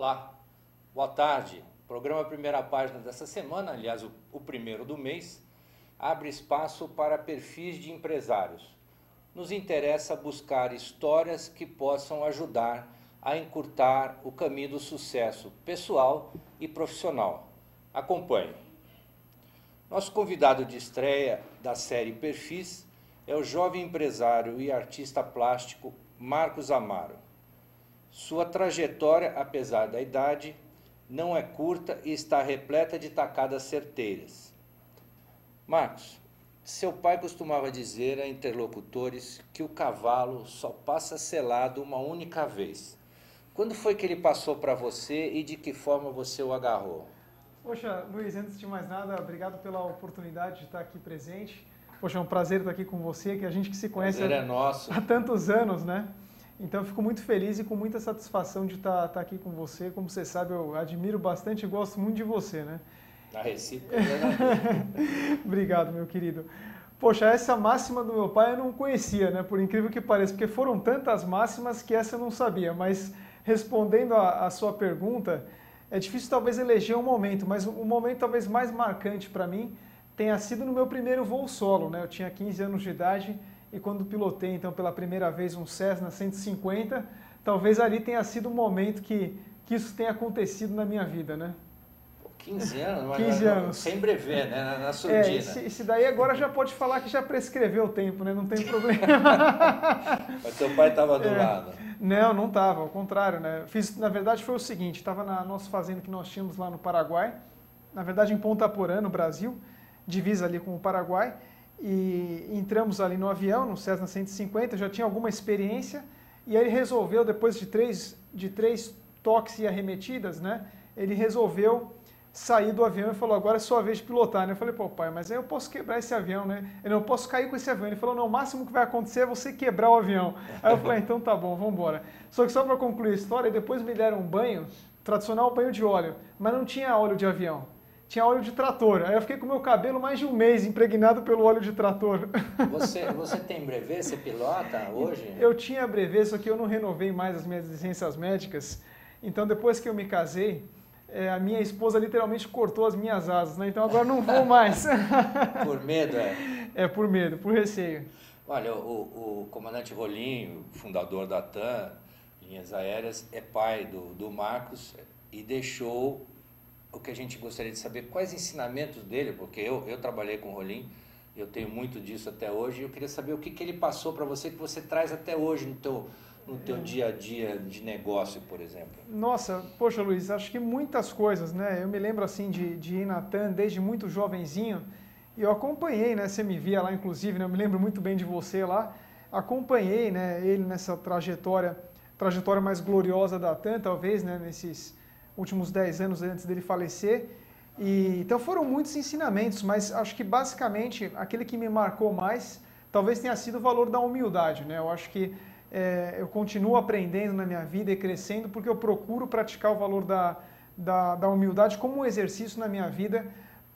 Olá, boa tarde. O programa Primeira Página dessa semana, aliás, o primeiro do mês, abre espaço para perfis de empresários. Nos interessa buscar histórias que possam ajudar a encurtar o caminho do sucesso pessoal e profissional. Acompanhe. Nosso convidado de estreia da série Perfis é o jovem empresário e artista plástico Marcos Amaro. Sua trajetória, apesar da idade, não é curta e está repleta de tacadas certeiras. Marcos, seu pai costumava dizer a interlocutores que o cavalo só passa selado uma única vez. Quando foi que ele passou para você e de que forma você o agarrou? Poxa, Luiz, antes de mais nada, obrigado pela oportunidade de estar aqui presente. Poxa, é um prazer estar aqui com você, que a gente que se conhece há tantos anos, né? Então, eu fico muito feliz e com muita satisfação de estar aqui com você. Como você sabe, eu admiro bastante e gosto muito de você, né? A recíproca. Obrigado, meu querido. Poxa, essa máxima do meu pai eu não conhecia, né? Por incrível que pareça, porque foram tantas máximas que essa eu não sabia. Mas, respondendo a sua pergunta, é difícil talvez eleger um momento, mas o momento talvez mais marcante para mim tenha sido no meu primeiro voo solo, né? Eu tinha 15 anos de idade e quando pilotei, então, pela primeira vez um Cessna 150, talvez ali tenha sido o momento que isso tenha acontecido na minha vida, né? 15 anos? Mas 15 anos. Sem brevet, né? Na surdina. Esse daí agora já pode falar que já prescreveu o tempo, né? Não tem problema. Mas teu pai estava do lado. Não estava, ao contrário, né? Na verdade foi o seguinte, estava na nossa fazenda que nós tínhamos lá no Paraguai, na verdade em Ponta Porã, no Brasil, divisa ali com o Paraguai, e entramos ali no avião, no Cessna 150, eu já tinha alguma experiência, e aí ele resolveu, depois de três toques e arremetidas, né? Ele resolveu sair do avião e falou, agora é sua vez de pilotar, né? Eu falei, pô, pai, mas aí eu posso quebrar esse avião, né? Eu não posso cair com esse avião. Ele falou, não, o máximo que vai acontecer é você quebrar o avião. Aí eu falei, então tá bom, vamos embora. Só que só para concluir a história, depois me deram um banho, tradicional banho de óleo, mas não tinha óleo de avião, tinha óleo de trator. Aí eu fiquei com o meu cabelo mais de um mês impregnado pelo óleo de trator. Você tem brevet? Você pilota hoje? Eu tinha brevet, só que eu não renovei mais as minhas licenças médicas. Então depois que eu me casei, a minha esposa literalmente cortou as minhas asas, né? Então agora não vou mais. Por medo, por medo, por receio. Olha, o comandante Rolim, fundador da TAM, Linhas Aéreas, é pai do Marcos e deixou o que a gente gostaria de saber, quais ensinamentos dele, porque eu trabalhei com o Rolim, eu tenho muito disso até hoje, e eu queria saber o que ele passou para você, que você traz até hoje no teu dia a dia de negócio, por exemplo. Nossa, poxa, Luiz, acho que muitas coisas, né? Eu me lembro, assim, de ir na TAM desde muito jovenzinho, e eu acompanhei, né? Você me via lá, inclusive, né? Eu me lembro muito bem de você lá, acompanhei, né, ele nessa trajetória mais gloriosa da TAM, talvez, né, nesses últimos 10 anos antes dele falecer. Então foram muitos ensinamentos, mas acho que basicamente aquele que me marcou mais talvez tenha sido o valor da humildade, né? Eu acho que eu continuo aprendendo na minha vida e crescendo porque eu procuro praticar o valor da humildade como um exercício na minha vida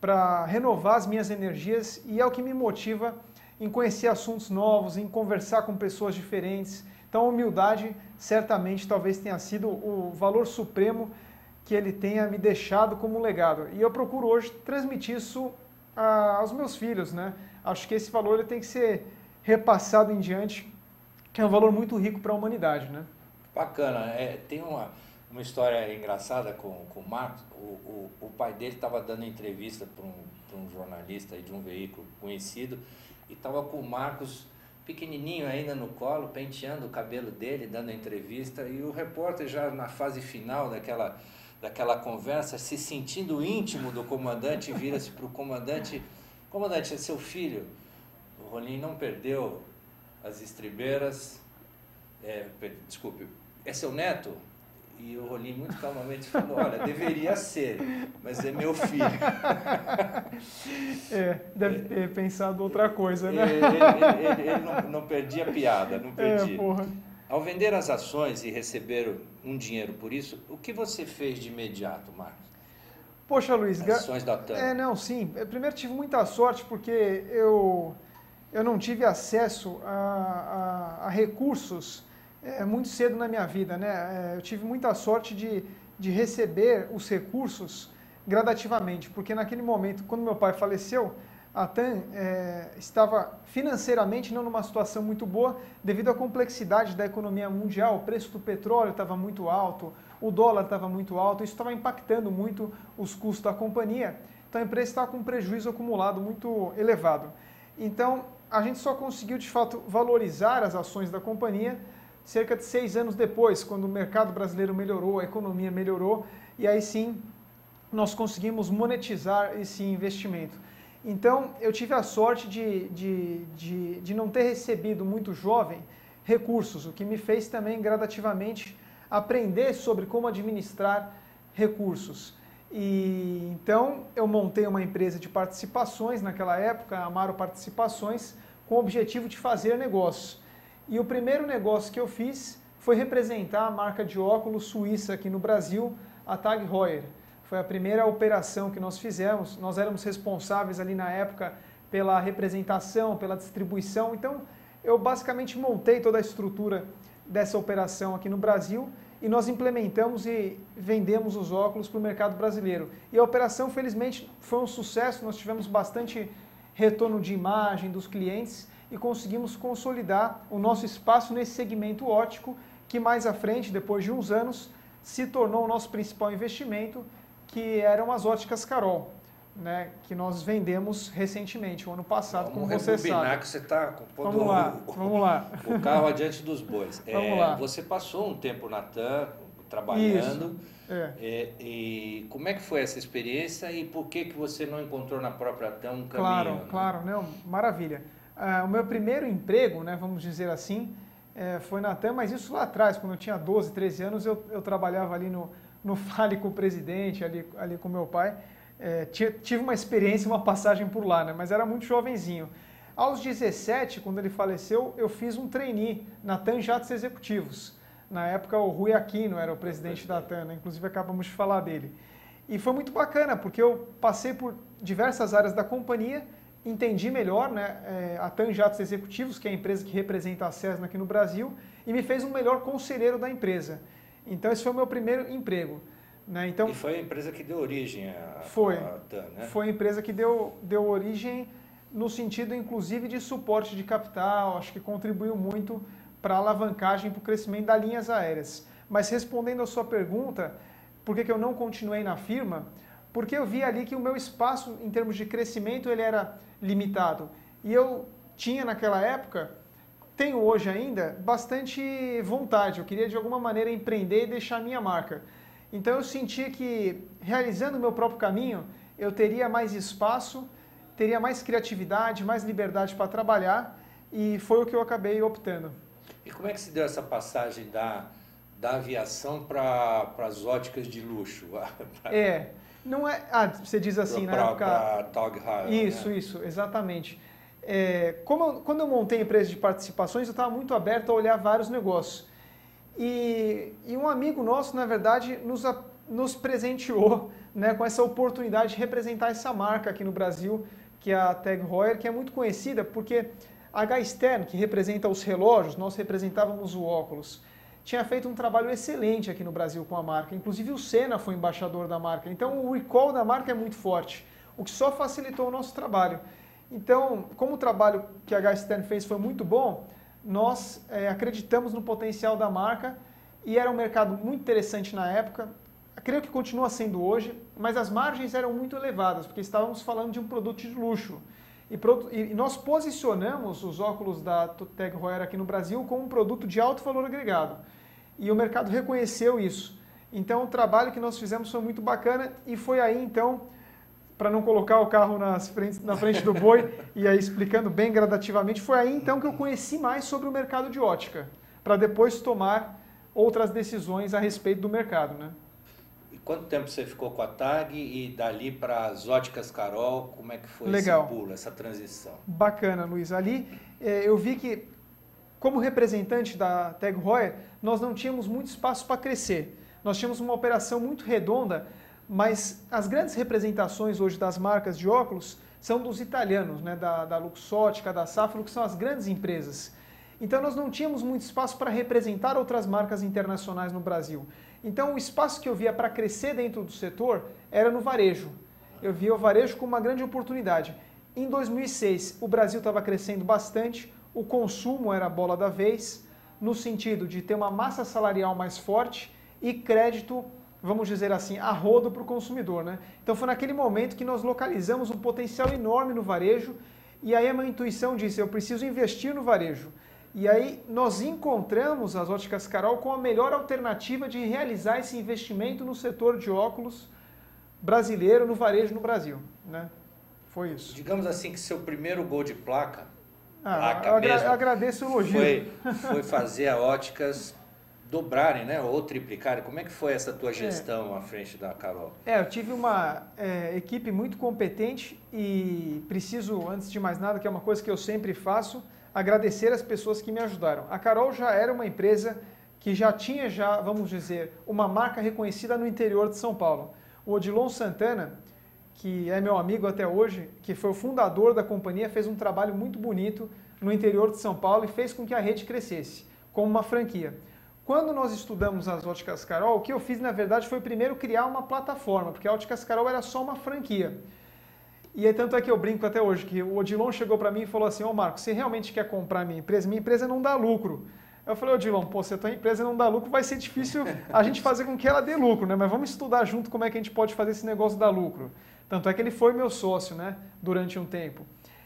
para renovar as minhas energias, e é o que me motiva em conhecer assuntos novos, em conversar com pessoas diferentes. Então a humildade certamente talvez tenha sido o valor supremo que ele tenha me deixado como um legado. E eu procuro hoje transmitir isso aos meus filhos, né? Acho que esse valor ele tem que ser repassado em diante, que é um valor muito rico para a humanidade, né? Bacana. Tem uma história engraçada com o Marcos. O pai dele estava dando entrevista para um jornalista de um veículo conhecido e estava com o Marcos pequenininho ainda no colo, penteando o cabelo dele, dando a entrevista, e o repórter já na fase final daquela conversa, se sentindo íntimo do comandante, vira-se para o comandante, comandante, é seu filho. O Rolim não perdeu as estribeiras, desculpe, é seu neto? E o Rolim muito calmamente falou, olha, deveria ser, mas é meu filho. Deve ter pensado outra coisa, né? Ele não perdia a piada, não perdia. Porra. Ao vender as ações e receber um dinheiro por isso, o que você fez de imediato, Marcos? Poxa, Luiz... Ações da TAM. Sim. Primeiro tive muita sorte porque eu não tive acesso a recursos muito cedo na minha vida, né? Eu tive muita sorte de de receber os recursos gradativamente, porque naquele momento, quando meu pai faleceu, a TAM estava financeiramente não numa situação muito boa, devido à complexidade da economia mundial. O preço do petróleo estava muito alto, o dólar estava muito alto, isso estava impactando muito os custos da companhia. Então a empresa estava com um prejuízo acumulado muito elevado. Então a gente só conseguiu de fato valorizar as ações da companhia cerca de 6 anos depois, quando o mercado brasileiro melhorou, a economia melhorou, e aí sim nós conseguimos monetizar esse investimento. Então, eu tive a sorte de não ter recebido muito jovem recursos, o que me fez também gradativamente aprender sobre como administrar recursos. E então, eu montei uma empresa de participações naquela época, a Amaro Participações, com o objetivo de fazer negócios. E o primeiro negócio que eu fiz foi representar a marca de óculos suíça aqui no Brasil, a Tag Heuer. Foi a primeira operação que nós fizemos, nós éramos responsáveis ali na época pela representação, pela distribuição, então eu basicamente montei toda a estrutura dessa operação aqui no Brasil e nós implementamos e vendemos os óculos para o mercado brasileiro. E a operação, felizmente, foi um sucesso, nós tivemos bastante retorno de imagem dos clientes e conseguimos consolidar o nosso espaço nesse segmento óptico, que mais à frente, depois de uns anos, se tornou o nosso principal investimento, que eram as óticas Carol, né, que nós vendemos recentemente, o ano passado, como você sabe. Que você está pondo vamos lá. O carro adiante dos bois. Vamos lá. Você passou um tempo na TAM, trabalhando. E como é que foi essa experiência e por que você não encontrou na própria TAM um caminho? Claro, não, maravilha. O meu primeiro emprego, né, vamos dizer assim, foi na TAM, mas isso lá atrás, quando eu tinha 12, 13 anos, eu trabalhava ali no Fale com o Presidente, ali com meu pai. Tive uma experiência, uma passagem por lá, né? Mas era muito jovenzinho. Aos 17, quando ele faleceu, eu fiz um trainee na TAM Jatos Executivos. Na época, o Rui Aquino era o presidente da TAM, né? Inclusive acabamos de falar dele. E foi muito bacana, porque eu passei por diversas áreas da companhia, entendi melhor, né, a TAM Jatos Executivos, que é a empresa que representa a Cessna aqui no Brasil, e me fez um melhor conselheiro da empresa. Então, esse foi o meu primeiro emprego. Né? Então, e foi a empresa que deu origem à TAM, né? Foi a empresa que deu origem no sentido, inclusive, de suporte de capital, acho que contribuiu muito para a alavancagem, para o crescimento das linhas aéreas. Mas respondendo a sua pergunta, por que eu não continuei na firma? Porque eu vi ali que o meu espaço, em termos de crescimento, ele era limitado. E eu tinha, naquela época, tenho hoje ainda, bastante vontade. Eu queria, de alguma maneira, empreender e deixar a minha marca. Então eu senti que, realizando o meu próprio caminho, eu teria mais espaço, teria mais criatividade, mais liberdade para trabalhar, e foi o que eu acabei optando. E como é que se deu essa passagem da aviação para as óticas de luxo? Não é... você diz assim, na época... Para Tag Heuer. Isso, exatamente. Quando eu montei a empresa de participações, eu estava muito aberto a olhar vários negócios. E um amigo nosso, na verdade, nos presenteou, né, com essa oportunidade de representar essa marca aqui no Brasil, que é a Tag Heuer, que é muito conhecida porque a H-Stern, que representa os relógios, nós representávamos o óculos, tinha feito um trabalho excelente aqui no Brasil com a marca. Inclusive o Senna foi embaixador da marca. Então o recall da marca é muito forte, o que só facilitou o nosso trabalho. Então, como o trabalho que a H-Stern fez foi muito bom, nós acreditamos no potencial da marca e era um mercado muito interessante na época, creio que continua sendo hoje, mas as margens eram muito elevadas, porque estávamos falando de um produto de luxo. E nós posicionamos os óculos da Tag Heuer aqui no Brasil como um produto de alto valor agregado. E o mercado reconheceu isso. Então o trabalho que nós fizemos foi muito bacana e foi aí então, para não colocar o carro na frente do boi e aí explicando bem gradativamente, foi aí então que eu conheci mais sobre o mercado de ótica, para depois tomar outras decisões a respeito do mercado, né? E quanto tempo você ficou com a Tag e dali para as óticas Carol, como é que foi esse pulo, essa transição? Bacana, Luiz. Ali eu vi que, como representante da Tag Heuer, nós não tínhamos muito espaço para crescer. Nós tínhamos uma operação muito redonda, mas as grandes representações hoje das marcas de óculos são dos italianos, né, da Luxótica, da Safilo, que são as grandes empresas. Então nós não tínhamos muito espaço para representar outras marcas internacionais no Brasil. Então, o espaço que eu via para crescer dentro do setor era no varejo. Eu via o varejo como uma grande oportunidade. Em 2006, o Brasil estava crescendo bastante, o consumo era a bola da vez, no sentido de ter uma massa salarial mais forte e crédito, vamos dizer assim, a rodo para o consumidor, né? Então foi naquele momento que nós localizamos um potencial enorme no varejo e aí a minha intuição disse, eu preciso investir no varejo. E aí nós encontramos as Óticas Carol com a melhor alternativa de realizar esse investimento no setor de óculos brasileiro, no varejo no Brasil, né? Foi isso. Digamos assim que seu primeiro gol de placa, eu agradeço o elogio. Foi fazer a Óticas dobrarem, né, ou triplicarem. Como é que foi essa tua gestão à frente da Carol? Eu tive uma equipe muito competente e preciso, antes de mais nada, que é uma coisa que eu sempre faço, agradecer as pessoas que me ajudaram. A Carol já era uma empresa que já tinha, vamos dizer, uma marca reconhecida no interior de São Paulo. O Odilon Santana, que é meu amigo até hoje, que foi o fundador da companhia, fez um trabalho muito bonito no interior de São Paulo e fez com que a rede crescesse, como uma franquia. Quando nós estudamos as Óticas Carol, o que eu fiz, na verdade, foi primeiro criar uma plataforma, porque a Óticas Carol era só uma franquia. E tanto é que eu brinco até hoje, que o Odilon chegou para mim e falou assim, ô Marcos, você realmente quer comprar minha empresa não dá lucro. Eu falei, Odilon, se a tua empresa não dá lucro, vai ser difícil a gente fazer com que ela dê lucro, né? Mas vamos estudar junto como é que a gente pode fazer esse negócio dar lucro. Tanto é que ele foi meu sócio, né, durante um tempo.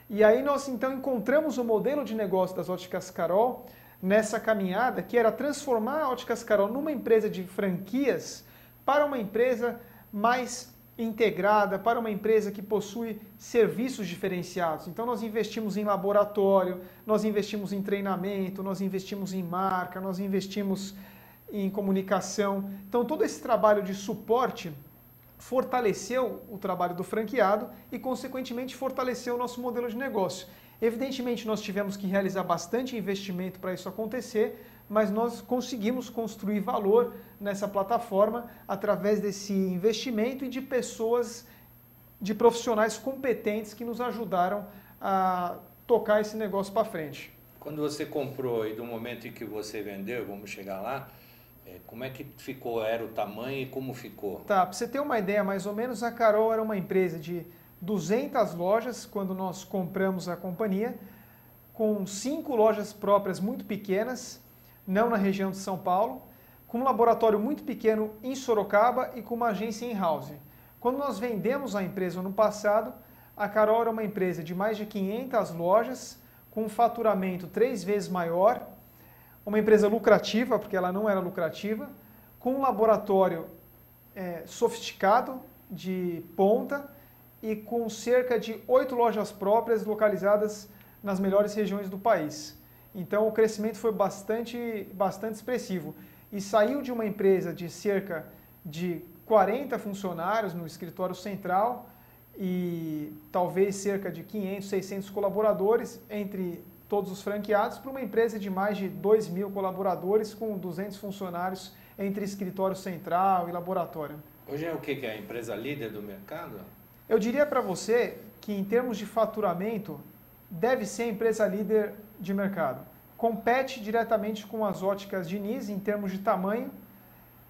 E aí nós então encontramos o modelo de negócio das Óticas Carol nessa caminhada, que era transformar a Óticas Carol numa empresa de franquias para uma empresa mais integrada, para uma empresa que possui serviços diferenciados. Então nós investimos em laboratório, nós investimos em treinamento, nós investimos em marca, nós investimos em comunicação. Então todo esse trabalho de suporte fortaleceu o trabalho do franqueado e, consequentemente, fortaleceu o nosso modelo de negócio. Evidentemente, nós tivemos que realizar bastante investimento para isso acontecer, mas nós conseguimos construir valor nessa plataforma através desse investimento e de pessoas, de profissionais competentes que nos ajudaram a tocar esse negócio para frente. Quando você comprou e do momento em que você vendeu, vamos chegar lá, como é que ficou? Era o tamanho e como ficou? Tá, para você ter uma ideia, mais ou menos, a Carol era uma empresa de 200 lojas quando nós compramos a companhia, com 5 lojas próprias muito pequenas, não na região de São Paulo, com um laboratório muito pequeno em Sorocaba e com uma agência in-house. Quando nós vendemos a empresa no passado, a Carol era uma empresa de mais de 500 lojas, com um faturamento 3 vezes maior, uma empresa lucrativa, porque ela não era lucrativa, com um laboratório sofisticado, de ponta, e com cerca de 8 lojas próprias localizadas nas melhores regiões do país. Então o crescimento foi bastante expressivo. E saiu de uma empresa de cerca de 40 funcionários no escritório central e talvez cerca de 500, 600 colaboradores entre todos os franqueados, para uma empresa de mais de 2.000 colaboradores com 200 funcionários entre escritório central e laboratório. Hoje é o que é a empresa líder do mercado? Eu diria para você que em termos de faturamento deve ser a empresa líder de mercado. Compete diretamente com as Óticas Diniz em termos de tamanho,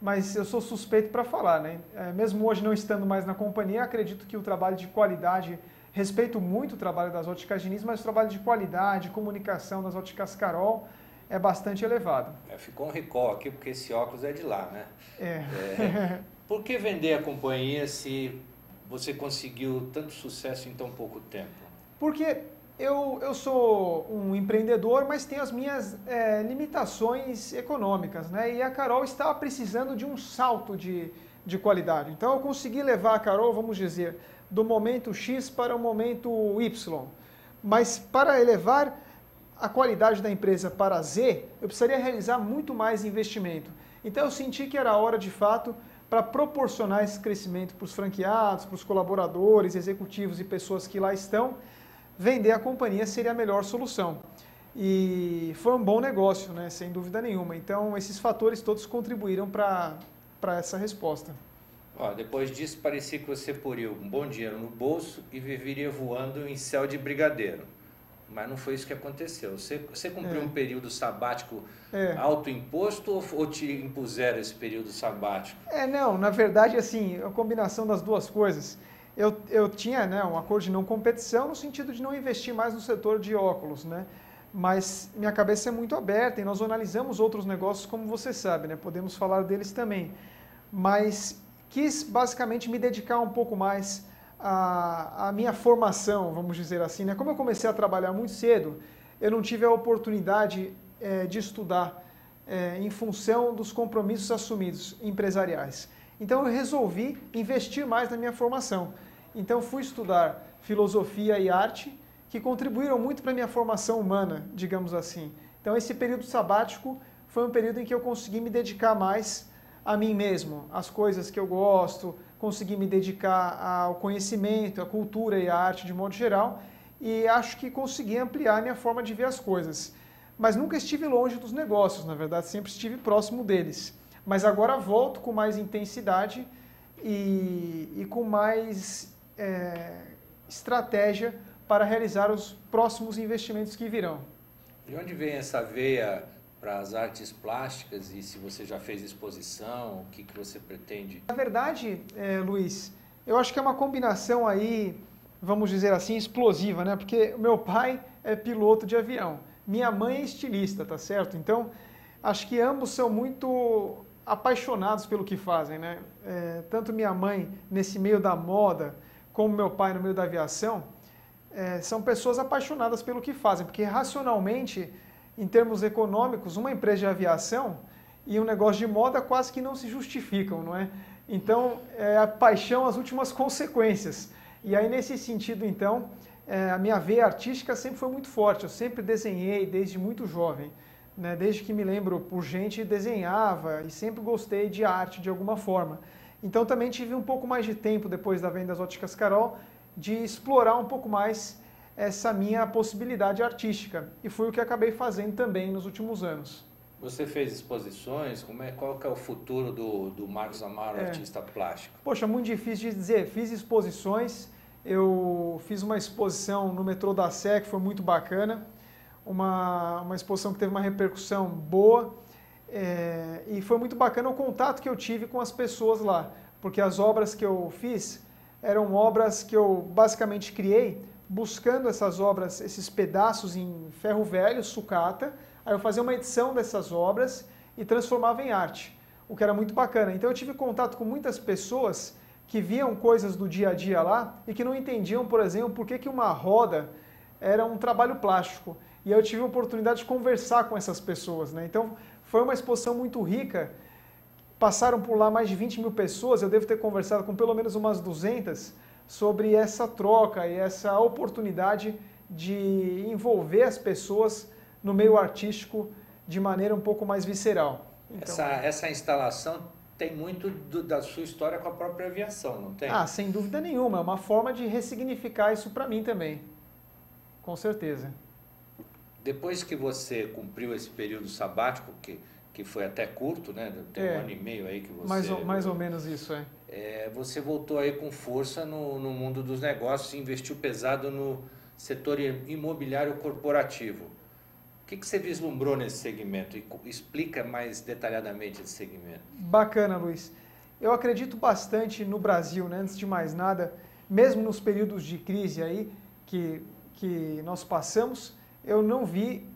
mas eu sou suspeito para falar, né? Mesmo hoje não estando mais na companhia, acredito que o trabalho de qualidade, respeito muito o trabalho das Óticas Diniz, mas o trabalho de qualidade, comunicação das Óticas Carol é bastante elevado. Ficou um recall aqui, porque esse óculos é de lá, né? Por que vender a companhia se você conseguiu tanto sucesso em tão pouco tempo? Porque eu sou um empreendedor, mas tenho as minhas limitações econômicas, né? E a Carol estava precisando de um salto de qualidade. Então eu consegui levar a Carol, vamos dizer, do momento X para o momento Y. Mas para elevar a qualidade da empresa para Z, eu precisaria realizar muito mais investimento. Então eu senti que era a hora, de fato, para proporcionar esse crescimento para os franqueados, para os colaboradores, executivos e pessoas que lá estão, vender a companhia seria a melhor solução. E foi um bom negócio, né, sem dúvida nenhuma. Então esses fatores todos contribuíram para essa resposta. Depois disso, parecia que você poria um bom dinheiro no bolso e viveria voando em céu de brigadeiro. Mas não foi isso que aconteceu. Você cumpriu um período sabático autoimposto ou te impuseram esse período sabático? Não, na verdade, assim, a combinação das duas coisas. Eu tinha, né, um acordo de não competição no sentido de não investir mais no setor de óculos, né? Mas minha cabeça é muito aberta e nós analisamos outros negócios, como você sabe, né? Podemos falar deles também. Mas quis basicamente me dedicar um pouco mais à minha formação, vamos dizer assim, né? Como eu comecei a trabalhar muito cedo, eu não tive a oportunidade de estudar em função dos compromissos assumidos empresariais. Então eu resolvi investir mais na minha formação. Então fui estudar filosofia e arte, que contribuíram muito para a minha formação humana, digamos assim. Então esse período sabático foi um período em que eu consegui me dedicar mais a mim mesmo, às coisas que eu gosto, consegui me dedicar ao conhecimento, à cultura e à arte de modo geral, e acho que consegui ampliar a minha forma de ver as coisas. Mas nunca estive longe dos negócios, na verdade, sempre estive próximo deles. Mas agora volto com mais intensidade e com mais estratégia para realizar os próximos investimentos que virão. De onde vem essa veia para as artes plásticas e se você já fez exposição, o que você pretende? Na verdade, Luiz, eu acho que é uma combinação aí, vamos dizer assim, explosiva, né? Porque o meu pai é piloto de avião, minha mãe é estilista, tá certo? Então, acho que ambos são muito apaixonados pelo que fazem, né? Tanto minha mãe nesse meio da moda, como meu pai no meio da aviação, são pessoas apaixonadas pelo que fazem, porque racionalmente, em termos econômicos, uma empresa de aviação e um negócio de moda quase que não se justificam, não é? Então, a paixão, as últimas consequências. E aí, nesse sentido, então, a minha veia artística sempre foi muito forte. Eu sempre desenhei desde muito jovem, né? Desde que me lembro por gente, desenhava e sempre gostei de arte de alguma forma. Então, também tive um pouco mais de tempo, depois da venda das Óticas Carol, de explorar um pouco mais essa minha possibilidade artística. E foi o que acabei fazendo também nos últimos anos. Você fez exposições? Qual que é o futuro do Marcos Amaro, artista plástico? Poxa, muito difícil de dizer. Fiz exposições. Eu fiz uma exposição no metrô da Sé, que foi muito bacana. Uma exposição que teve uma repercussão boa. E foi muito bacana o contato que eu tive com as pessoas lá. Porque as obras que eu fiz eram obras que eu basicamente criei buscando essas obras, esses pedaços em ferro velho, sucata. Aí eu fazia uma edição dessas obras e transformava em arte, o que era muito bacana. Então eu tive contato com muitas pessoas que viam coisas do dia a dia lá e que não entendiam, por exemplo, por que uma roda era um trabalho plástico. E aí eu tive a oportunidade de conversar com essas pessoas, né? Então foi uma exposição muito rica. Passaram por lá mais de 20 mil pessoas, eu devo ter conversado com pelo menos umas 200 sobre essa troca e essa oportunidade de envolver as pessoas no meio artístico de maneira um pouco mais visceral. Então, essa instalação tem muito da sua história com a própria aviação, não tem? Sem dúvida nenhuma, é uma forma de ressignificar isso para mim também, com certeza. Depois que você cumpriu esse período sabático, que foi até curto, né? Tem 1 ano e meio aí que você... Mais ou menos isso, você voltou aí com força no mundo dos negócios e investiu pesado no setor imobiliário corporativo. O que você vislumbrou nesse segmento? E explica mais detalhadamente esse segmento. Bacana, Luiz. Eu acredito bastante no Brasil, né? Antes de mais nada, mesmo nos períodos de crise aí que nós passamos, eu não vi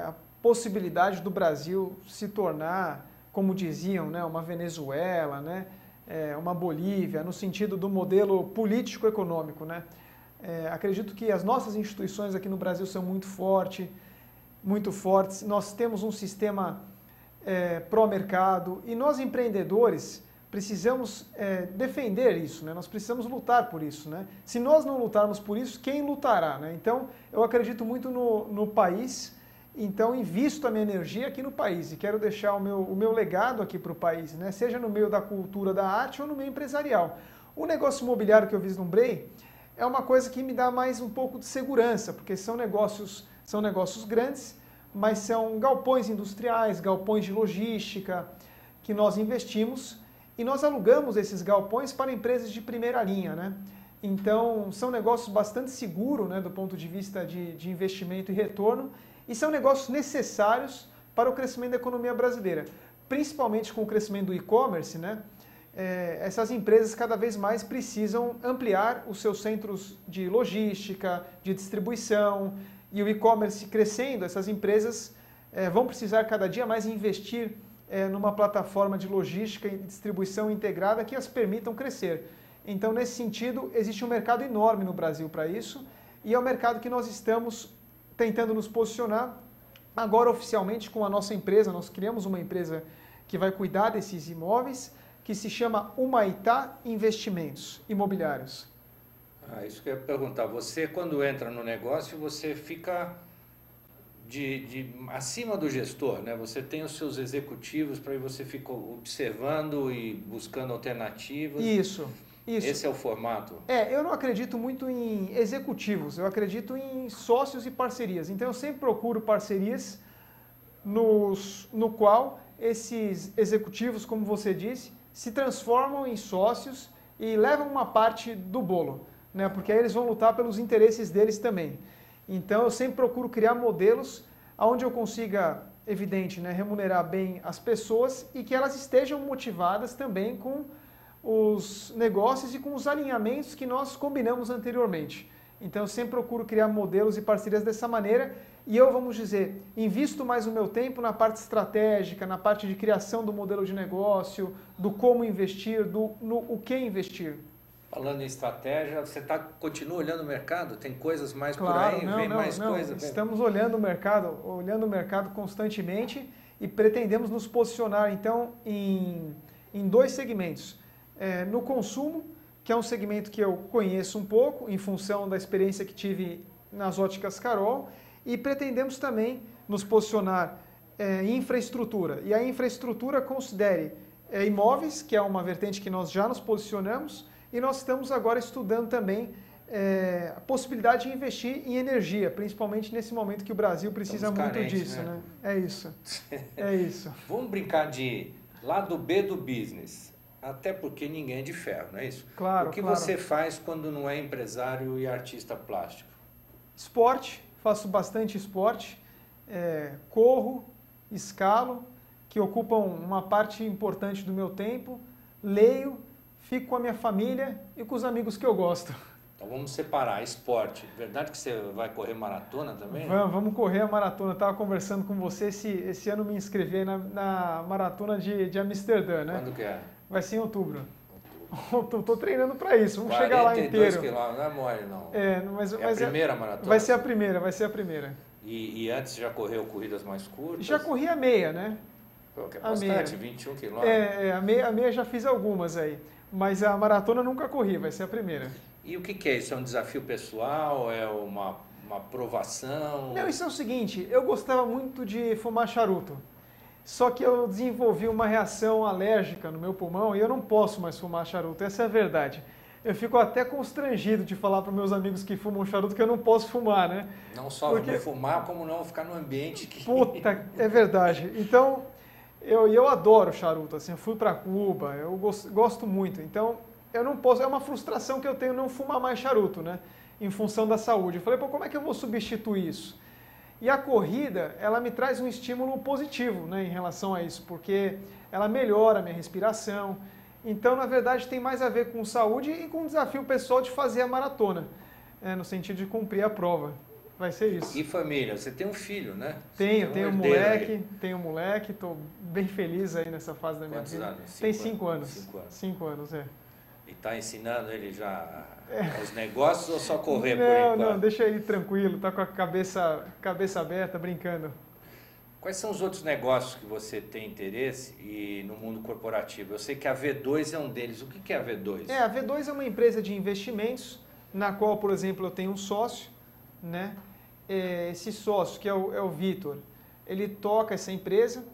a possibilidade do Brasil se tornar, como diziam, né, uma Venezuela, né, uma Bolívia, no sentido do modelo político-econômico, né? Acredito que as nossas instituições aqui no Brasil são muito fortes. Nós temos um sistema pró-mercado e nós empreendedores precisamos defender isso, né? Nós precisamos lutar por isso, né? Se nós não lutarmos por isso, quem lutará, né? Então, eu acredito muito no país. Então, invisto a minha energia aqui no país e quero deixar o meu legado aqui para o país, né? Seja no meio da cultura, da arte ou no meio empresarial. O negócio imobiliário que eu vislumbrei é uma coisa que me dá mais um pouco de segurança, porque são negócios grandes, mas são galpões industriais, galpões de logística que nós investimos e nós alugamos esses galpões para empresas de primeira linha, né? Então, são negócios bastante seguros, né, do ponto de vista de investimento e retorno, e são negócios necessários para o crescimento da economia brasileira. Principalmente com o crescimento do e-commerce, né, essas empresas cada vez mais precisam ampliar os seus centros de logística, de distribuição, e o e-commerce crescendo, essas empresas vão precisar cada dia mais investir numa plataforma de logística e distribuição integrada que as permitam crescer. Então, nesse sentido, existe um mercado enorme no Brasil para isso, e é o mercado que nós estamos tentando nos posicionar agora oficialmente com a nossa empresa. Nós criamos uma empresa que vai cuidar desses imóveis, que se chama Humaitá Investimentos Imobiliários. Isso que eu ia perguntar. Você, quando entra no negócio, você fica acima do gestor, né? Você tem os seus executivos, para aí você fica observando e buscando alternativas. Isso. Esse é o formato? Eu não acredito muito em executivos, eu acredito em sócios e parcerias. Então eu sempre procuro parcerias no qual esses executivos, como você disse, se transformam em sócios e levam uma parte do bolo, né? Porque aí eles vão lutar pelos interesses deles também. Então eu sempre procuro criar modelos onde eu consiga, evidente, né, remunerar bem as pessoas e que elas estejam motivadas também com os negócios e com os alinhamentos que nós combinamos anteriormente. Então eu sempre procuro criar modelos e parcerias dessa maneira, e eu, vamos dizer, invisto mais o meu tempo na parte estratégica, na parte de criação do modelo de negócio, do como investir, o que investir. Falando em estratégia, você continua olhando o mercado? Tem coisas mais por aí? Vem mais coisas? Estamos olhando o mercado constantemente e pretendemos nos posicionar, então, em dois segmentos. No consumo, que é um segmento que eu conheço um pouco, em função da experiência que tive nas óticas Carol, e pretendemos também nos posicionar em infraestrutura. E a infraestrutura considere imóveis, que é uma vertente que nós já nos posicionamos, e nós estamos agora estudando também a possibilidade de investir em energia, principalmente nesse momento que o Brasil precisa muito disso, né? É isso. É isso. Vamos brincar de lado B do business. Até porque ninguém é de ferro, não é isso? Claro, O que você faz quando não é empresário e artista plástico? Esporte, faço bastante esporte, corro, escalo, que ocupam uma parte importante do meu tempo, leio, fico com a minha família e com os amigos que eu gosto. Então vamos separar, esporte. Verdade que você vai correr maratona também? Vamos correr a maratona. Eu estava conversando com você, esse ano me inscrevi na maratona de Amsterdã, né? Quando que é? Vai ser em outubro. Estou treinando para isso, vamos chegar lá inteiro. 42 quilômetros, não é mole não. Mas a primeira maratona? Vai ser a primeira. E antes já correu corridas mais curtas? Já corri a meia, né? Que é bastante, 21 quilômetros. A meia já fiz algumas aí. Mas a maratona nunca corri, vai ser a primeira. E o que é isso? É um desafio pessoal? É uma provação? Não, isso é o seguinte, eu gostava muito de fumar charuto. Só que eu desenvolvi uma reação alérgica no meu pulmão e eu não posso mais fumar charuto, essa é a verdade. Eu fico até constrangido de falar para meus amigos que fumam charuto que eu não posso fumar, né? Não só não fumar, como não ficar no ambiente que... Puta, é verdade. Então, eu adoro charuto, assim, eu fui para Cuba, eu gosto muito. Então, eu não posso, é uma frustração que eu tenho não fumar mais charuto, né? Em função da saúde. Eu falei, como é que eu vou substituir isso? E a corrida, ela me traz um estímulo positivo, né, em relação a isso, porque ela melhora a minha respiração. Então, na verdade, tem mais a ver com saúde e com o desafio pessoal de fazer a maratona, no sentido de cumprir a prova. Vai ser isso. E família? Você tem um filho, né? Tenho um moleque, estou bem feliz aí nessa fase da minha vida. Quantos anos? Tem 5 anos. 5 anos. 5 anos, E está ensinando ele já os negócios ou só correr por enquanto? Não, deixa ele tranquilo, está com a cabeça aberta, brincando. Quais são os outros negócios que você tem interesse e no mundo corporativo? Eu sei que a V2 é um deles. O que é a V2? A V2 é uma empresa de investimentos na qual, por exemplo, eu tenho um sócio, né? Esse sócio, que é o Vitor, ele toca essa empresa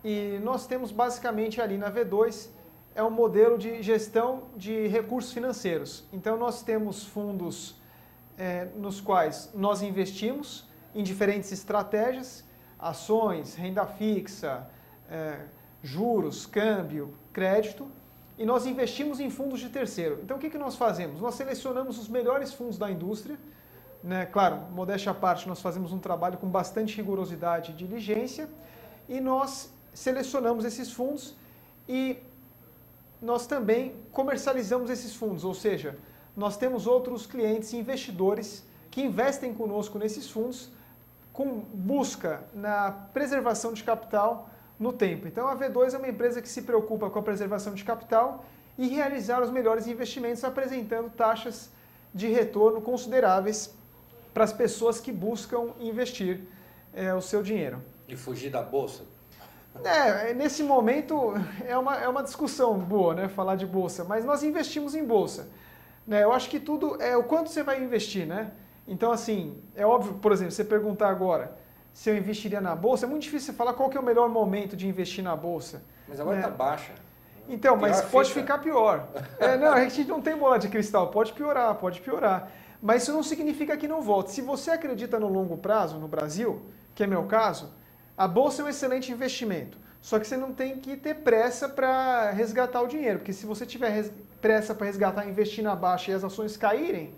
e nós temos basicamente ali na V2 um modelo de gestão de recursos financeiros. Então nós temos fundos nos quais nós investimos em diferentes estratégias, ações, renda fixa, juros, câmbio, crédito, e nós investimos em fundos de terceiro. Então o que nós fazemos? Nós selecionamos os melhores fundos da indústria, né? Claro, modéstia à parte, nós fazemos um trabalho com bastante rigorosidade e diligência, e nós selecionamos esses fundos e nós também comercializamos esses fundos, ou seja, nós temos outros clientes e investidores que investem conosco nesses fundos com busca na preservação de capital no tempo. Então a V2 é uma empresa que se preocupa com a preservação de capital e realizar os melhores investimentos, apresentando taxas de retorno consideráveis para as pessoas que buscam investir o seu dinheiro. E fugir da bolsa? Nesse momento é uma discussão boa, né, falar de bolsa, mas nós investimos em bolsa. Né, eu acho que tudo é o quanto você vai investir, né? Então, assim, é óbvio, por exemplo, você perguntar agora se eu investiria na bolsa, é muito difícil você falar qual que é o melhor momento de investir na bolsa. Mas agora está baixa. Então, mas pode ficar pior. Não, a gente não tem bola de cristal, pode piorar, pode piorar. Mas isso não significa que não volte. Se você acredita no longo prazo, no Brasil, que é meu caso, a bolsa é um excelente investimento. Só que você não tem que ter pressa para resgatar o dinheiro, porque se você tiver pressa para resgatar, investir na baixa e as ações caírem,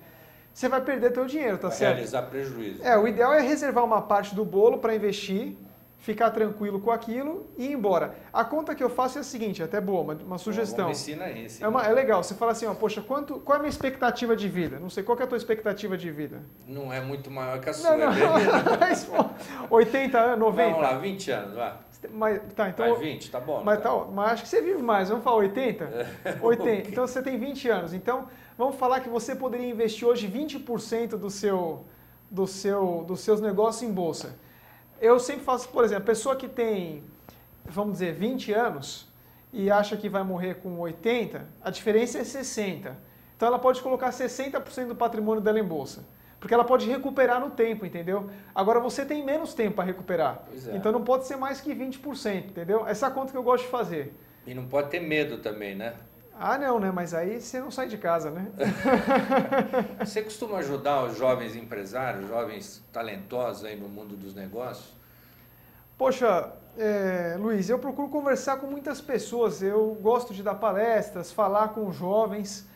você vai perder seu dinheiro, tá certo? Realizar prejuízo. O ideal é reservar uma parte do bolo para investir, ficar tranquilo com aquilo e ir embora. A conta que eu faço é a seguinte, até boa, uma sugestão. Me ensina isso. É legal, você fala assim, poxa, qual é a minha expectativa de vida? Não sei, qual que é a tua expectativa de vida? Não é muito maior que a sua, não, mas, 80 anos, 90? Vamos lá, 20 anos, vai. Mas, tá, então, mais 20, tá bom. Mas, mas acho que você vive mais, vamos falar 80? 80. Então você tem 20 anos. Então vamos falar que você poderia investir hoje 20% dos seus negócios em bolsa. Eu sempre faço, por exemplo, a pessoa que tem, vamos dizer, 20 anos e acha que vai morrer com 80, a diferença é 60. Então ela pode colocar 60% do patrimônio dela em bolsa. Porque ela pode recuperar no tempo, entendeu? Agora você tem menos tempo para recuperar. Então não pode ser mais que 20%, entendeu? Essa é a conta que eu gosto de fazer. E não pode ter medo também, né? Não, né? Mas aí você não sai de casa, né? Você costuma ajudar os jovens empresários, jovens talentosos aí no mundo dos negócios? Poxa, Luiz, eu procuro conversar com muitas pessoas. Eu gosto de dar palestras, falar com jovens.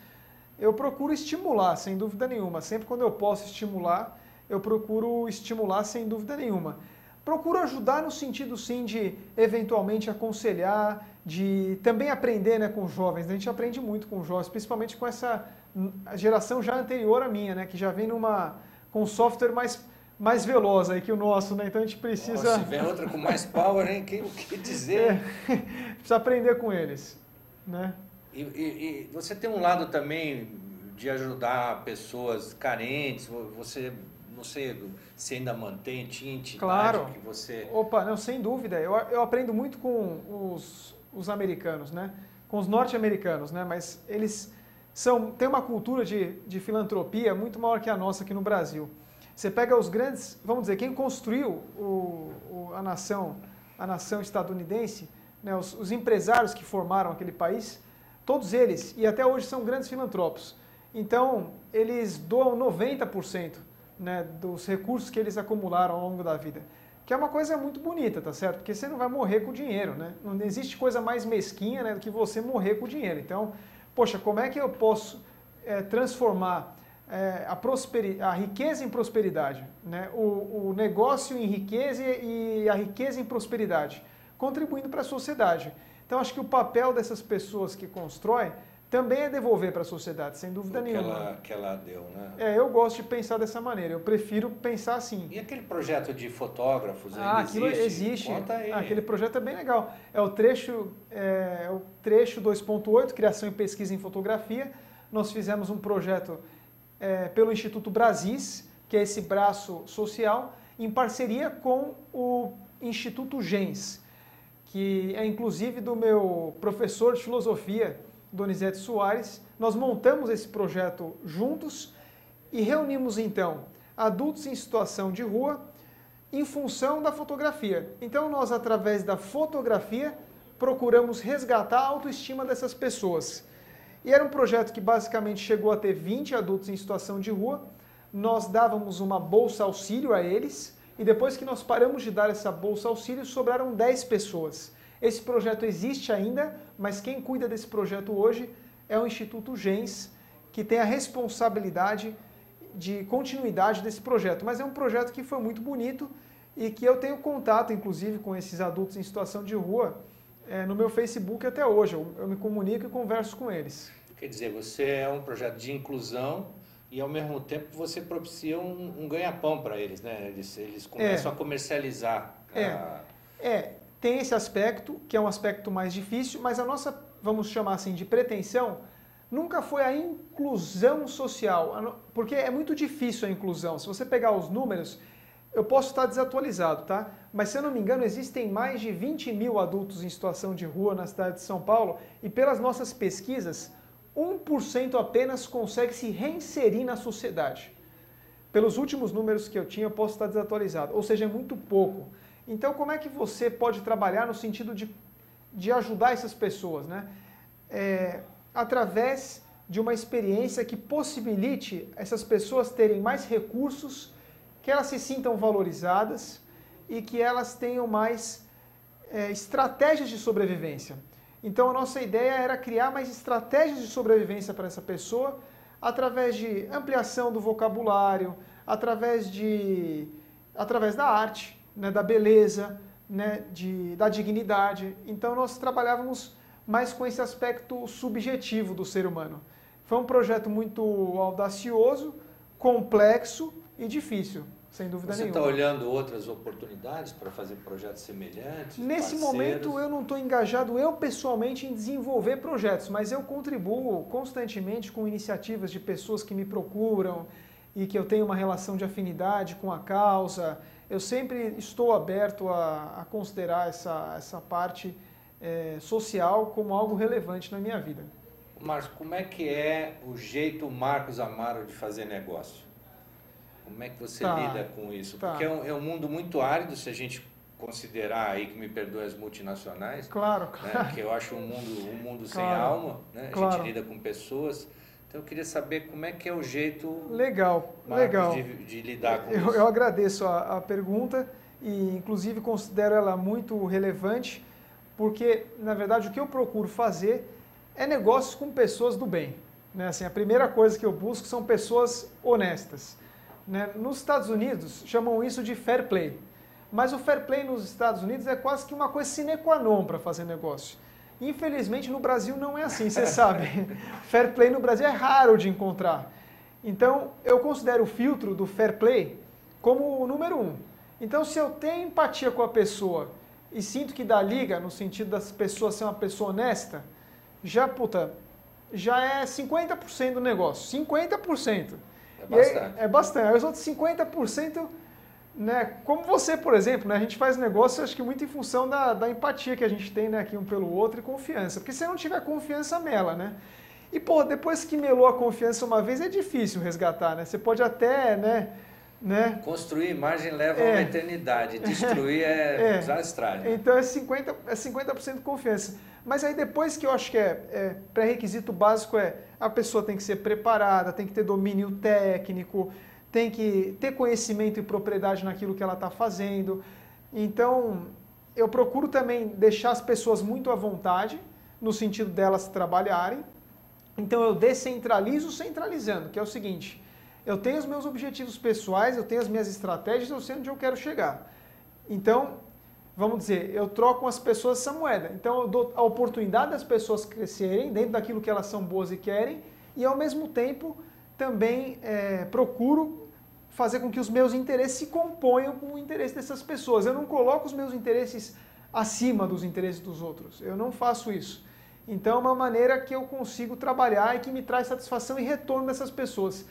Eu procuro estimular, sem dúvida nenhuma. Sempre quando eu posso estimular, eu procuro estimular sem dúvida nenhuma. Procuro ajudar no sentido, sim, de eventualmente aconselhar, de também aprender, né, com os jovens. A gente aprende muito com os jovens, principalmente com essa geração já anterior à minha, né, que já vem com um software mais veloz aí que o nosso, né? Então a gente precisa... Se vem outra com mais power, hein? O que dizer? Precisa aprender com eles, né? E você tem um lado também de ajudar pessoas carentes, você, não sei se ainda mantém, tinha entidade claro. Que você... Opa, não, sem dúvida, eu aprendo muito com os americanos, né? Com os norte-americanos, né? Mas eles têm uma cultura de filantropia muito maior que a nossa aqui no Brasil. Você pega os grandes, vamos dizer, quem construiu a nação estadunidense, né? Os empresários que formaram aquele país, todos eles, e até hoje são grandes filantropos. Então, eles doam 90%, né, dos recursos que eles acumularam ao longo da vida. Que é uma coisa muito bonita, tá certo? Porque você não vai morrer com dinheiro, né? Não existe coisa mais mesquinha, né, do que você morrer com dinheiro. Então, poxa, como é que eu posso transformar a riqueza em prosperidade, né? O negócio em riqueza e a riqueza em prosperidade, contribuindo para a sociedade. Então, acho que o papel dessas pessoas que constroem também é devolver para a sociedade, sem dúvida nenhuma. Que ela deu, né? Eu gosto de pensar dessa maneira, eu prefiro pensar assim. E aquele projeto de fotógrafos ainda aquilo existe. Conta aí. Aquele projeto é bem legal. É o trecho 2.8, Criação e Pesquisa em Fotografia. Nós fizemos um projeto pelo Instituto Brasis, que é esse braço social, em parceria com o Instituto Gens, que é inclusive do meu professor de filosofia, Donizete Soares. Nós montamos esse projeto juntos e reunimos então adultos em situação de rua em função da fotografia. Então nós, através da fotografia, procuramos resgatar a autoestima dessas pessoas. E era um projeto que basicamente chegou a ter 20 adultos em situação de rua. Nós dávamos uma bolsa auxílio a eles e depois que nós paramos de dar essa bolsa auxílio, sobraram 10 pessoas. Esse projeto existe ainda, mas quem cuida desse projeto hoje é o Instituto Gens, que tem a responsabilidade de continuidade desse projeto. Mas é um projeto que foi muito bonito e que eu tenho contato, inclusive, com esses adultos em situação de rua no meu Facebook até hoje. Eu me comunico e converso com eles. Quer dizer, você é um projeto de inclusão e, ao mesmo tempo, você propicia um ganha-pão para eles, né? Eles começam a comercializar. Tem esse aspecto, que é um aspecto mais difícil, mas a nossa, vamos chamar assim, de pretensão, nunca foi a inclusão social, porque é muito difícil a inclusão. Se você pegar os números, eu posso estar desatualizado, tá? Mas se eu não me engano, existem mais de 20 mil adultos em situação de rua na cidade de São Paulo e pelas nossas pesquisas, 1% apenas consegue se reinserir na sociedade. Pelos últimos números que eu tinha, eu posso estar desatualizado, ou seja, é muito pouco. Então, como é que você pode trabalhar no sentido de ajudar essas pessoas, né? Através de uma experiência que possibilite essas pessoas terem mais recursos, que elas se sintam valorizadas e que elas tenham mais estratégias de sobrevivência. Então a nossa ideia era criar mais estratégias de sobrevivência para essa pessoa através de ampliação do vocabulário, através da arte, né, da beleza, né, da dignidade. Então nós trabalhávamos mais com esse aspecto subjetivo do ser humano. Foi um projeto muito audacioso, complexo e difícil, sem dúvida nenhuma. Você está olhando outras oportunidades para fazer projetos semelhantes? Nesse momento eu não estou engajado pessoalmente em desenvolver projetos, mas eu contribuo constantemente com iniciativas de pessoas que me procuram e que eu tenho uma relação de afinidade com a causa. Eu sempre estou aberto a considerar essa parte social como algo relevante na minha vida. Marcos, como é que é o jeito Marcos Amaro de fazer negócio? Como é que você lida com isso? Porque é um mundo muito árido, se a gente considerar aí, que me perdoe as multinacionais, claro. Né, que eu acho um mundo sem alma, né? A gente lida com pessoas. Então eu queria saber como é que é o jeito legal. De lidar com isso. Eu agradeço a pergunta e inclusive considero ela muito relevante, porque na verdade o que eu procuro fazer é negócios com pessoas do bem. Né? Assim, a primeira coisa que eu busco são pessoas honestas. Né? Nos Estados Unidos chamam isso de fair play, mas o fair play nos Estados Unidos é quase que uma coisa sine qua non para fazer negócio. Infelizmente no Brasil não é assim, você sabe. Fair play no Brasil é raro de encontrar. Então eu considero o filtro do fair play como o número 1. Então se eu tenho empatia com a pessoa e sinto que dá liga, no sentido das pessoas ser uma pessoa honesta, já é 50% do negócio. 50%. É bastante. É bastante. Aí os outros 50%, né, como você, por exemplo, né, a gente faz negócio, acho que muito em função da empatia que a gente tem, né, aqui um pelo outro e confiança. Porque se não tiver confiança, mela, né? E, pô, depois que melou a confiança uma vez, é difícil resgatar, né? Você pode até, né? Construir imagem leva uma eternidade, destruir é desastrado. Então é 50% confiança. Mas aí depois que eu acho que pré-requisito básico a pessoa tem que ser preparada, tem que ter domínio técnico, tem que ter conhecimento e propriedade naquilo que ela está fazendo. Então eu procuro também deixar as pessoas muito à vontade, no sentido delas trabalharem. Então eu descentralizo centralizando, que é o seguinte: eu tenho os meus objetivos pessoais, eu tenho as minhas estratégias, eu sei onde eu quero chegar. Então, vamos dizer, eu troco com as pessoas essa moeda. Então eu dou a oportunidade das pessoas crescerem dentro daquilo que elas são boas e querem, e ao mesmo tempo também procuro fazer com que os meus interesses se componham com o interesse dessas pessoas. Eu não coloco os meus interesses acima dos interesses dos outros. Eu não faço isso. Então é uma maneira que eu consigo trabalhar e que me traz satisfação e retorno dessas pessoas.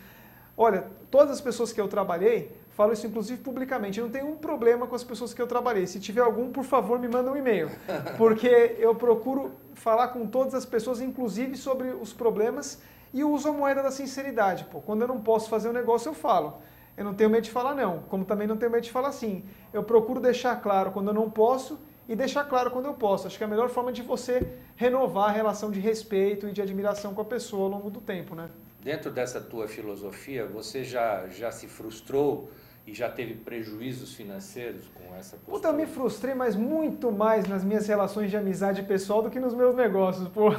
Olha, todas as pessoas que eu trabalhei, falo isso inclusive publicamente, eu não tenho um problema com as pessoas que eu trabalhei. Se tiver algum, por favor, me manda um e-mail. Porque eu procuro falar com todas as pessoas, inclusive sobre os problemas, e uso a moeda da sinceridade. Pô, quando eu não posso fazer um negócio, eu falo. Eu não tenho medo de falar não, como também não tenho medo de falar sim. Eu procuro deixar claro quando eu não posso e deixar claro quando eu posso. Acho que é a melhor forma de você renovar a relação de respeito e de admiração com a pessoa ao longo do tempo, né? Dentro dessa tua filosofia, você já se frustrou E já teve prejuízos financeiros com essa postura? Puta, eu me frustrei, mas muito mais nas minhas relações de amizade pessoal do que nos meus negócios, pô.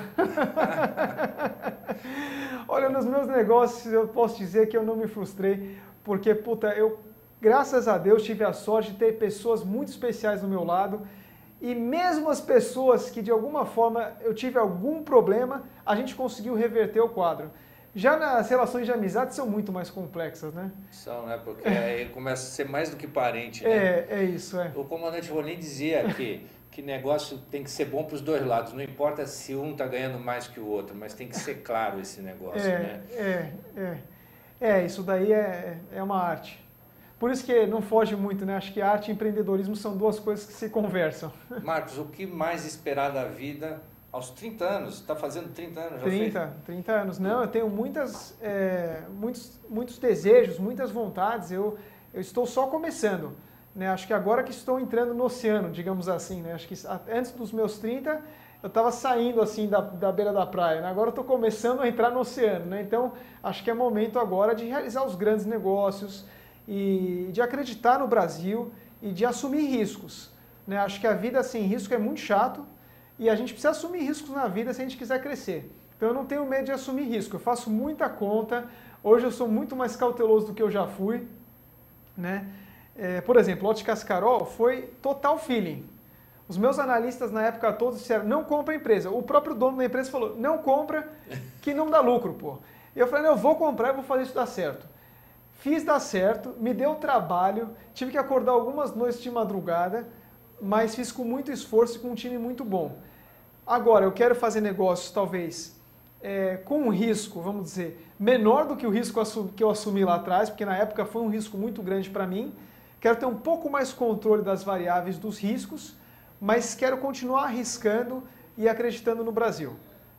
Olha, nos meus negócios eu posso dizer que eu não me frustrei, porque, puta, eu, graças a Deus, tive a sorte de ter pessoas muito especiais do meu lado, e mesmo as pessoas que, de alguma forma, eu tive algum problema, a gente conseguiu reverter o quadro. Já nas relações de amizade são muito mais complexas, né? São, né? Porque aí começa a ser mais do que parente, né? É isso, é. O comandante Rolim dizia que negócio tem que ser bom para os dois lados. Não importa se um está ganhando mais que o outro, mas tem que ser claro esse negócio, né? Isso daí é uma arte. Por isso que não foge muito, né? Acho que arte e empreendedorismo são duas coisas que se conversam. Marcos, o que mais esperar da vida aos 30 anos? Está fazendo 30 anos? Já 30 anos. Não, eu tenho muitos desejos, muitas vontades. Eu estou só começando. Né? Acho que agora que estou entrando no oceano, digamos assim. Né? Acho que antes dos meus 30, eu estava saindo assim da beira da praia. Né? Agora eu estou começando a entrar no oceano. Né? Então, acho que é momento agora de realizar os grandes negócios e de acreditar no Brasil e de assumir riscos. Né? Acho que a vida sem risco é muito chato e a gente precisa assumir riscos na vida se a gente quiser crescer. Então eu não tenho medo de assumir risco, eu faço muita conta, hoje eu sou muito mais cauteloso do que eu já fui. Né? Por exemplo, Óticas Carol foi total feeling. Os meus analistas na época todos disseram, não compra a empresa. O próprio dono da empresa falou, não compra que não dá lucro, pô. E eu falei, não, eu vou comprar e vou fazer isso dar certo. Fiz dar certo, me deu trabalho, tive que acordar algumas noites de madrugada, mas fiz com muito esforço e com um time muito bom. Agora, eu quero fazer negócios, talvez, com um risco, vamos dizer, menor do que o risco que eu assumi lá atrás, porque na época foi um risco muito grande para mim. Quero ter um pouco mais controle das variáveis dos riscos, mas quero continuar arriscando e acreditando no Brasil.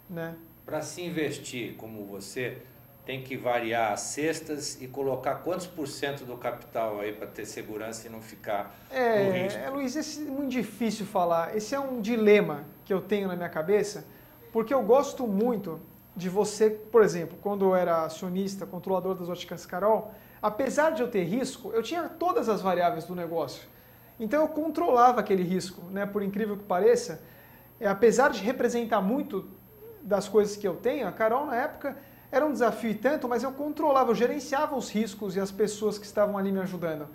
Né? Para se investir como você, tem que variar as cestas e colocar quantos por cento do capital aí para ter segurança e não ficar no risco? Luiz, esse é muito difícil falar. Esse é um dilema que eu tenho na minha cabeça, porque eu gosto muito de você, por exemplo, quando eu era acionista, controlador das Óticas Carol, apesar de eu ter risco, eu tinha todas as variáveis do negócio. Então eu controlava aquele risco, né? Por incrível que pareça. Apesar de representar muito das coisas que eu tenho, a Carol na época era um desafio e tanto, mas eu controlava, eu gerenciava os riscos e as pessoas que estavam ali me ajudando.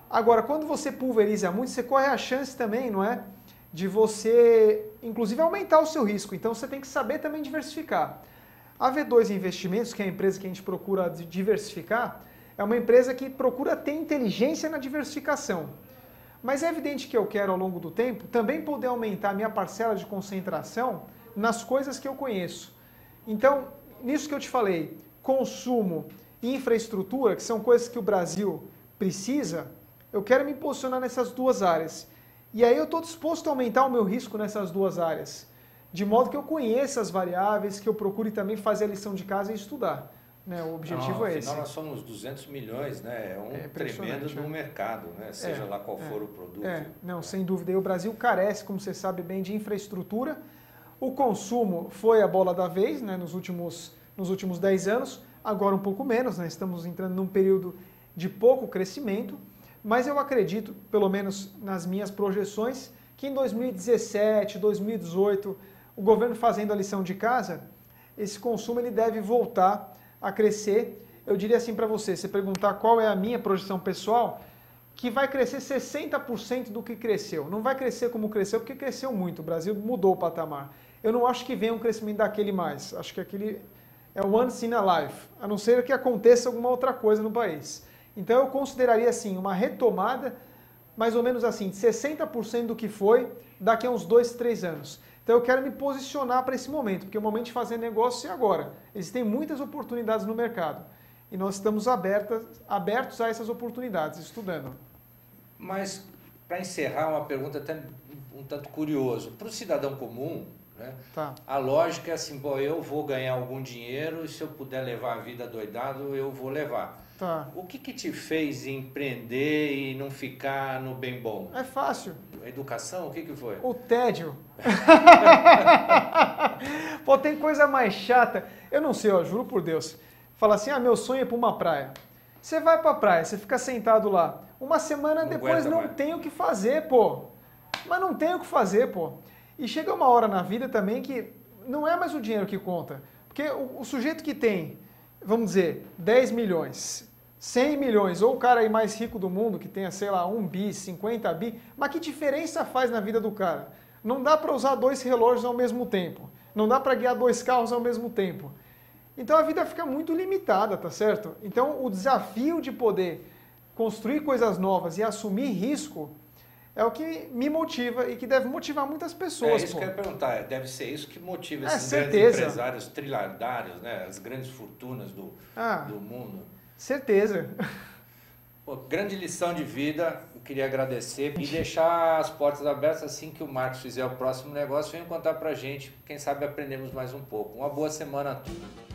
Agora, quando você pulveriza muito, você corre a chance também, não é? De você, inclusive, aumentar o seu risco. Então, você tem que saber também diversificar. A V2 Investimentos, que é a empresa que a gente procura diversificar, é uma empresa que procura ter inteligência na diversificação. Mas é evidente que eu quero, ao longo do tempo, também poder aumentar a minha parcela de concentração nas coisas que eu conheço. Então, nisso que eu te falei, consumo e infraestrutura, que são coisas que o Brasil precisa, eu quero me posicionar nessas duas áreas. E aí eu estou disposto a aumentar o meu risco nessas duas áreas, de modo que eu conheça as variáveis, que eu procure também fazer a lição de casa e estudar. Né? O objetivo é esse. Afinal, nós somos 200 milhões, né? É um tremendo no mercado, né? Seja lá qual for o produto. Não, sem dúvida. E o Brasil carece, como você sabe bem, de infraestrutura. O consumo foi a bola da vez, né, nos últimos 10 anos, agora um pouco menos, né, estamos entrando num período de pouco crescimento, mas eu acredito, pelo menos nas minhas projeções, que em 2017, 2018, o governo fazendo a lição de casa, esse consumo ele deve voltar a crescer. Eu diria assim para você perguntar qual é a minha projeção pessoal, que vai crescer 60% do que cresceu. Não vai crescer como cresceu, porque cresceu muito, o Brasil mudou o patamar. Eu não acho que venha um crescimento daquele mais. Acho que aquele é once in a life, a não ser que aconteça alguma outra coisa no país. Então eu consideraria assim uma retomada, mais ou menos assim, de 60% do que foi daqui a uns 2, 3 anos. Então eu quero me posicionar para esse momento, porque o momento de fazer negócio é agora. Existem muitas oportunidades no mercado e nós estamos abertos a essas oportunidades, estudando. Mas, para encerrar, uma pergunta até um tanto curiosa. Para o cidadão comum, né, a lógica é assim, pô, eu vou ganhar algum dinheiro e se eu puder levar a vida doidado, eu vou levar. O que te fez empreender e não ficar no bem bom? É fácil. A educação? O que foi? O tédio. Pô, tem coisa mais chata. Eu não sei, ó, juro por Deus. Fala assim, meu sonho é ir para uma praia. Você vai pra praia, você fica sentado lá. Uma semana depois não tem o que fazer, pô. Mas não tem o que fazer, pô. E chega uma hora na vida também que não é mais o dinheiro que conta. Porque o sujeito que tem, vamos dizer, 10 milhões, 100 milhões, ou o cara aí mais rico do mundo, que tenha, sei lá, 1 bi, 50 bi, mas que diferença faz na vida do cara? Não dá para usar 2 relógios ao mesmo tempo. Não dá para guiar 2 carros ao mesmo tempo. Então a vida fica muito limitada, tá certo? Então o desafio de poder construir coisas novas e assumir risco é o que me motiva e que deve motivar muitas pessoas. É isso que eu ia perguntar, deve ser isso que motiva esses certeza. Grandes empresários trilhardários, né? As grandes fortunas do mundo. Certeza. Pô, grande lição de vida, eu queria agradecer e deixar as portas abertas assim que o Marcos fizer o próximo negócio, venha contar pra gente, quem sabe aprendemos mais um pouco. Uma boa semana a todos.